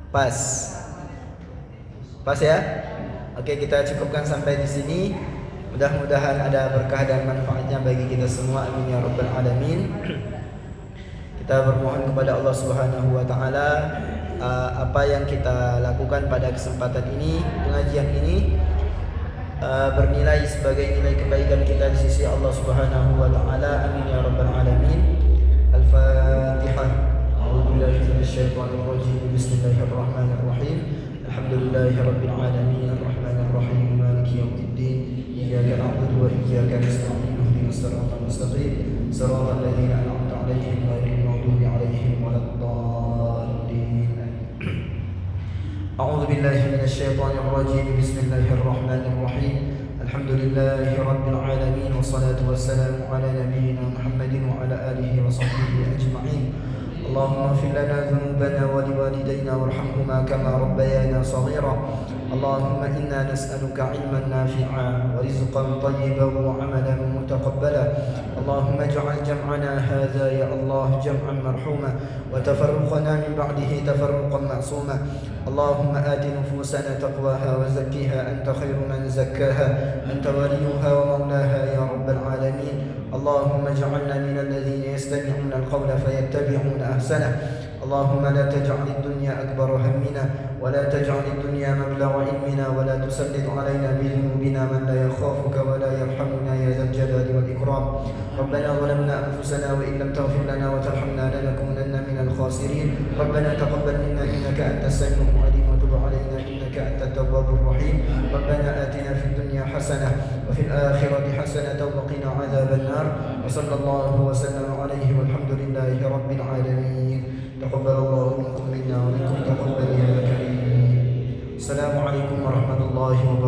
Pas ya. Oke, kita cukupkan sampai di sini. Mudah-mudahan ada berkah dan manfaatnya bagi kita semua. Amin ya rabbal alamin. Kita bermohon kepada Allah Subhanahu wa taala apa yang kita lakukan pada kesempatan ini, pengajian ini bernilai sebagai nilai kebaikan kita di sisi Allah Subhanahu wa taala. Amin ya rabbal alamin. Al-Fatihah. A'udzubillahi minasyaitonir rajim. Bismillahirrahmanirrahim. Alhamdulillahirabbil alamin. Arrahmanir rahim. Maliki yaumiddin. Iyyaka na'budu wa iyyaka nasta'in. Ihdinas siratal mustaqim. Siratal ladzina an'amta 'alaihim ghairil maghdubi 'alaihim waladdallin. أعوذ بالله من الشيطان الرجيم بسم الله الرحمن الرحيم الحمد لله رب العالمين والصلاة والسلام على نبينا محمد وعلى آله وصحبه أجمعين اللهم اغفر لنا ذنوبنا ولوالدينا وارحمهما كما ربيانا صغيرا اللهم إنا نسألك علما نافعا ورزقا طيبا وعملا متقبلا اللهم اجعل جمعنا هذا يا الله جمعا مرحوما وتفرقنا من بعده تفرقا معصوما اللهم آت نفوسنا تقواها وزكها أنت خير من زكاها أنت وليها ومولاها يا رب العالمين اللهم اجعلنا من الذين يستمعون القول فيتبعون أحسنه اللهم لا تجعل الدنيا أكبر همنا ولا تجعل الدنيا مبلغ علمنا ولا تسلط علينا بذنوبنا من لا يخافك ولا يرحمنا يا ذا الجلال والإكرام ربنا ظلمنا أنفسنا وإن لم تغفر لنا وترحمنا لنكونن من الخاسرين ربنا تقبل منا إنك أنت السميع العليم وتب علينا إنك أنت التواب الرحيم ربنا آتنا في الدنيا حسنة وفي الآخرة حسنة وقنا عذاب النار وصلى الله وسلم عليه والحمد لله رب العالمين تقبل الله منكم منا ومنكم تقبل يا كريم السلام عليكم ورحمة الله وبركاته.